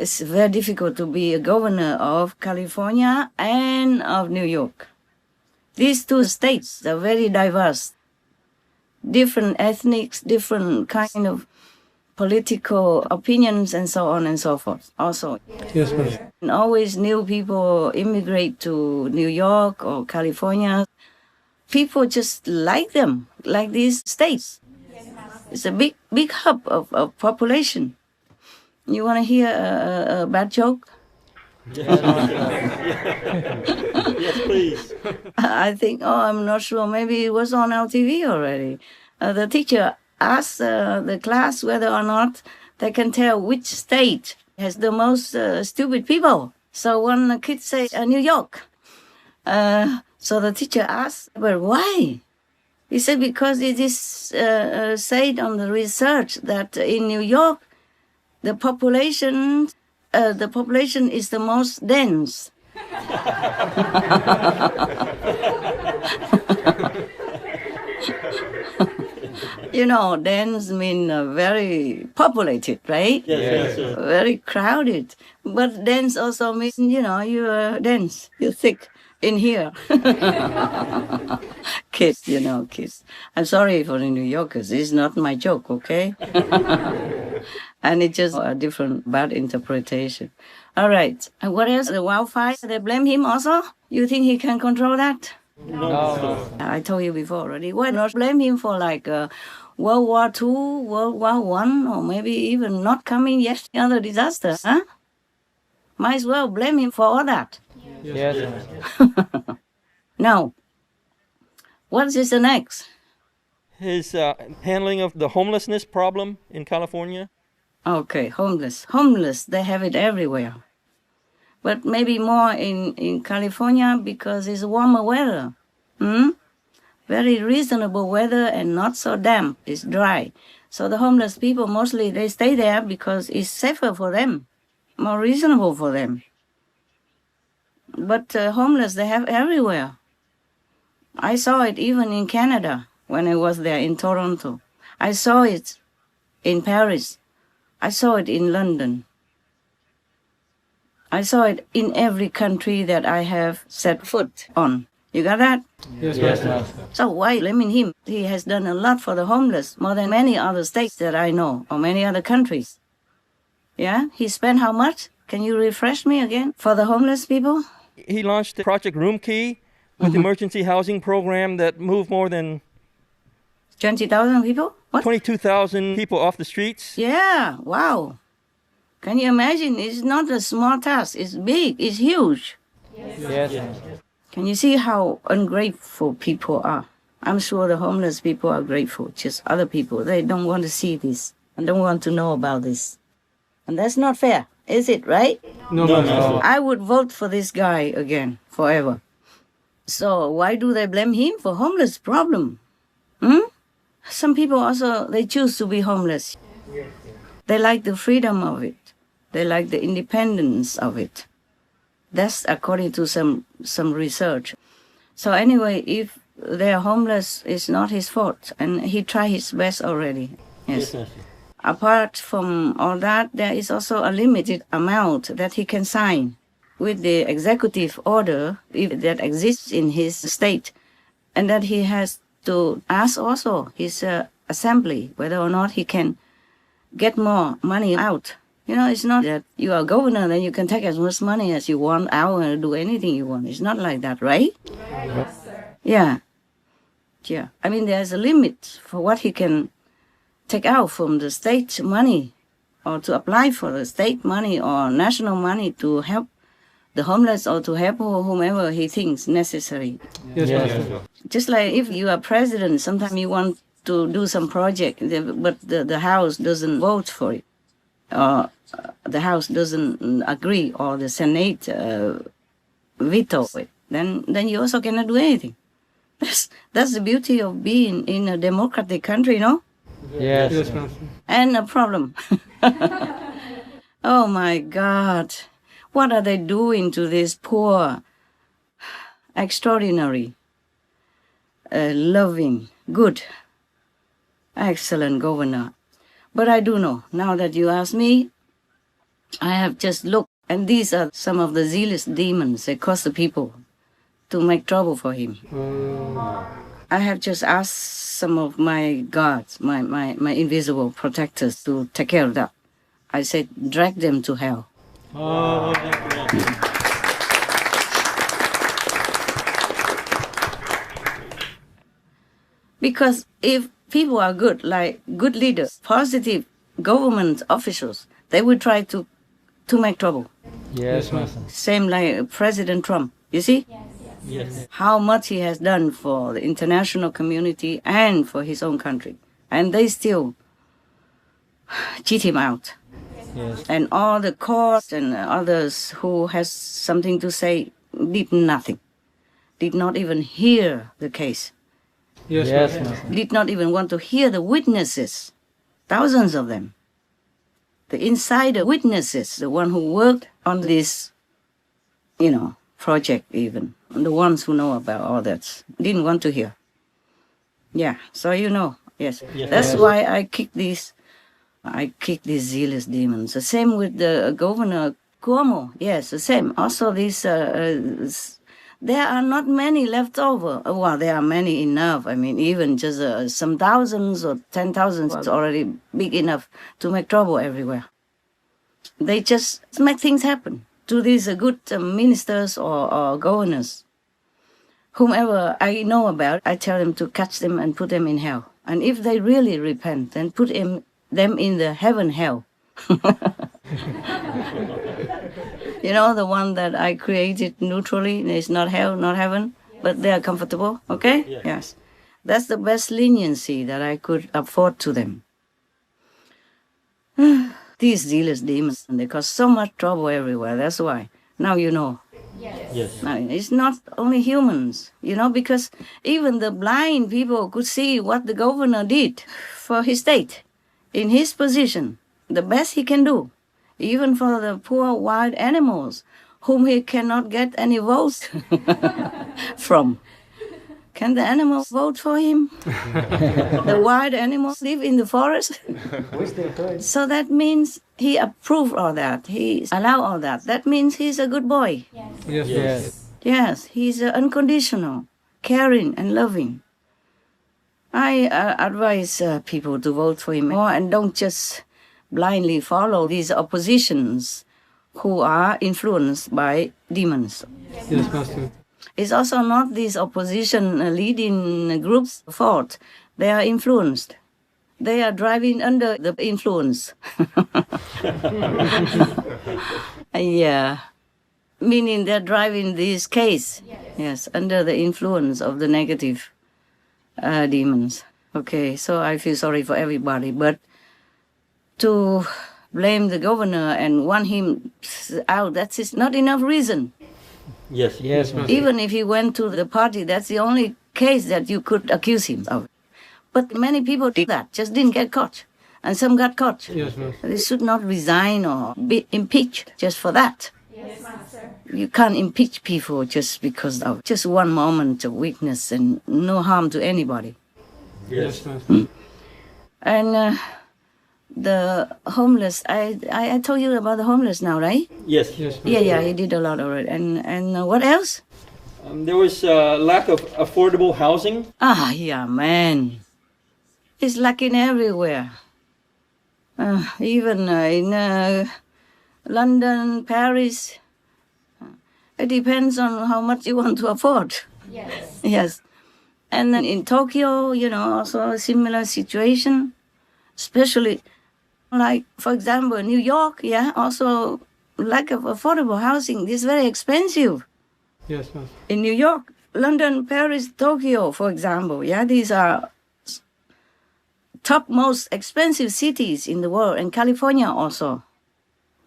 It's very difficult to be a governor of California and of New York. These two states are very diverse. Different ethnics, different kind of political opinions, and so on and so forth. Also, Yes, ma'am. and always new people immigrate to New York or California. People just like them, like these states. It's a big hub of population. You want to hear a bad joke? Yes, please. I think, I'm not sure, maybe it was on our TV already. The teacher asked the class whether or not they can tell which state has the most stupid people. So one kid said, New York. So the teacher asked, well, why? He said, because it is said on the research that in New York, the population is the most dense. You know, dense mean very populated, right? Yes. Very crowded. But dense also means, you're dense, you're thick in here. Kids, kids. I'm sorry for the New Yorkers. It's not my joke, okay? And it's just a different bad interpretation. All right. And what else? The wildfire, they blame him also? You think he can control that? No. I told you before already. Why not blame him for like World War II, World War I, or maybe even not coming yet, other disaster, huh? Might as well blame him for all that. Yes. Now, what is the next? His handling of the homelessness problem in California. Okay, homeless. Homeless, they have it everywhere. But maybe more in California because it's warmer weather. Very reasonable weather and not so damp. It's dry. So the homeless people, mostly they stay there because it's safer for them, more reasonable for them. But homeless, they have everywhere. I saw it even in Canada when I was there in Toronto. I saw it in Paris. I saw it in London. I saw it in every country that I have set foot on. You got that? Yes. So why blaming him? He has done a lot for the homeless, more than many other states that I know, or many other countries. Yeah? He spent how much? Can you refresh me again? For the homeless people? He launched the Project Room Key with emergency housing program that moved more than 20,000 people? What? 22,000 people off the streets. Yeah, wow. Can you imagine? It's not a small task. It's big. It's huge. Yes. Can you see how ungrateful people are? I'm sure the homeless people are grateful. Just other people, they don't want to see this and don't want to know about this. And that's not fair, is it, right? No. I would vote for this guy again, forever. So why do they blame him for homeless problem? Some people also, they choose to be homeless. They like the freedom of it. They like the independence of it. That's according to some research. So anyway, if they're homeless, it's not his fault. And he tried his best already. Yes. Apart from all that, there is also a limited amount that he can sign with the executive order if that exists in his state. And that he has to ask also his assembly whether or not he can get more money out. It's not that you are governor, then you can take as much money as you want out and do anything you want. It's not like that, right? Yes, sir. Yeah. I mean, there's a limit for what he can take out from the state money or to apply for the state money or national money to help the homeless or to help whomever he thinks necessary. Yes. Just like if you are president, sometimes you want to do some project, but the House doesn't vote for it, or the House doesn't agree, or the Senate veto it, then you also cannot do anything. That's the beauty of being in a democratic country, no? Yes. And a problem. Oh my God. What are they doing to this poor, extraordinary, loving, good, excellent governor? But I do know, now that you ask me, I have just looked, and these are some of the zealous demons that cause the people to make trouble for him. I have just asked some of my gods, my invisible protectors, to take care of that. I said, drag them to hell. Because if people are good, like good leaders, positive government officials, they will try to make trouble. Yes, Master. Same like President Trump. You see? Yes. How much he has done for the international community and for his own country. And they still cheat him out. Yes. And all the courts and others who has something to say did nothing. Did not even hear the case. Yes, Master. Did not even want to hear the witnesses. Thousands of them. The insider witnesses, the one who worked on this, project even. The ones who know about all that didn't want to hear. Yeah, so yes. Yes. That's why I kick these zealous demons. The same with the Governor Cuomo. Yes, the same. Also these, there are not many left over. Well, there are many enough. I mean, even just some thousands or 10,000 is already big enough to make trouble everywhere. They just make things happen to these good ministers or governors. Whomever I know about, I tell them to catch them and put them in hell. And if they really repent, then put them in the heaven hell. The one that I created neutrally. It's not hell, not heaven, but they are comfortable, okay? Yeah. Yes. That's the best leniency that I could afford to them. These zealous demons, they cause so much trouble everywhere. That's why. Now you know. Yes. Now, it's not only humans, because even the blind people could see what the governor did for his state, in his position, the best he can do, even for the poor wild animals whom he cannot get any votes from. Can the animals vote for him? The wild animals live in the forest. So that means he approved all that. He allowed all that. That means he's a good boy. Yes. Yes, he's unconditional, caring and loving. I advise people to vote for him more and don't just blindly follow these oppositions who are influenced by demons. Yes, Master. It's also not these opposition leading groups' fault. They are influenced. They are driving under the influence. Yeah. Meaning they're driving this case. Yes, under the influence of the negative demons. Okay, so I feel sorry for everybody. But to blame the governor and want him out, that's not enough reason. Yes. Yes, Master. Even if he went to the party, that's the only case that you could accuse him of. But many people did that, just didn't get caught. And some got caught. Yes, Master. They should not resign or be impeached just for that. Yes, Master. You can't impeach people just because of just one moment of weakness and no harm to anybody. Yes, Master. And the homeless, I told you about the homeless now, right? Yes. Yes, Master. Yeah, he did a lot already. And what else? There was lack of affordable housing. Yeah, man. It's lacking everywhere. Even in London, Paris. It depends on how much you want to afford. Yes. Yes. And then in Tokyo, also a similar situation. Especially, like, for example, New York, also lack of affordable housing. It's very expensive. Yes, Master. In New York, London, Paris, Tokyo, for example, these are top most expensive cities in the world, and California also,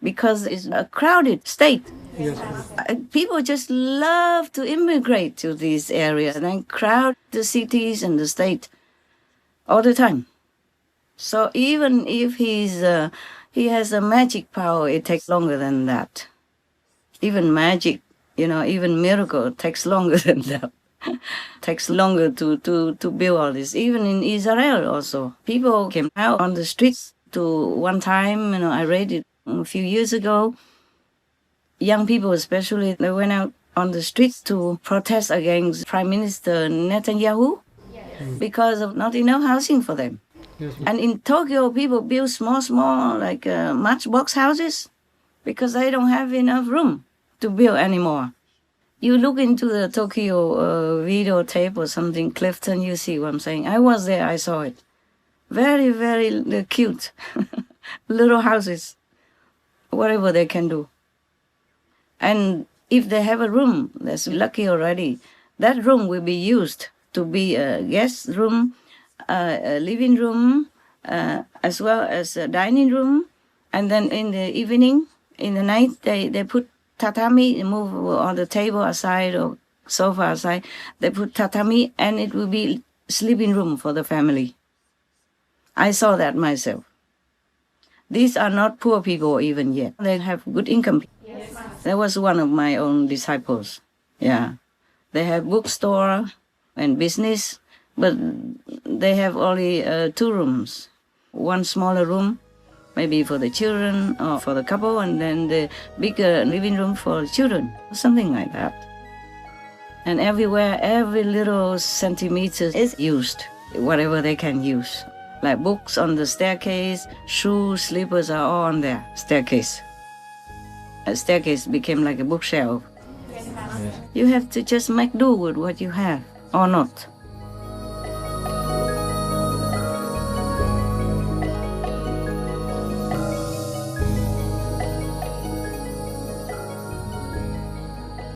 because it's a crowded state. Yes, Master. People just love to immigrate to these areas and then crowd the cities and the state all the time. So even if he has a magic power, it takes longer than that. Even magic, even miracle takes longer than that. Takes longer to build all this. Even in Israel also, people came out on the streets to one time, I read it, A few years ago, young people especially, they went out on the streets to protest against Prime Minister Netanyahu because of not enough housing for them. Yes, And in Tokyo, people build small, like matchbox houses because they don't have enough room to build anymore. You look into the Tokyo videotape or something, Clifton, you see what I'm saying. I was there, I saw it. Very, very cute. Little houses, whatever they can do. And if they have a room, that's lucky already. That room will be used to be a guest room, a living room, as well as a dining room. And then in the evening, in the night, they put tatami, move on the table aside or sofa aside. They put tatami, and it will be sleeping room for the family. I saw that myself. These are not poor people even yet. They have good income. Yes, that was one of my own disciples. Yeah. They have bookstore and business, but they have only 2 rooms. One smaller room, maybe for the children or for the couple, and then the bigger living room for the children, something like that. And everywhere, every little centimeter is used, whatever they can use. Like books on the staircase, shoes, slippers are all on their staircase. A staircase became like a bookshelf. You have to just make do with what you have, or not.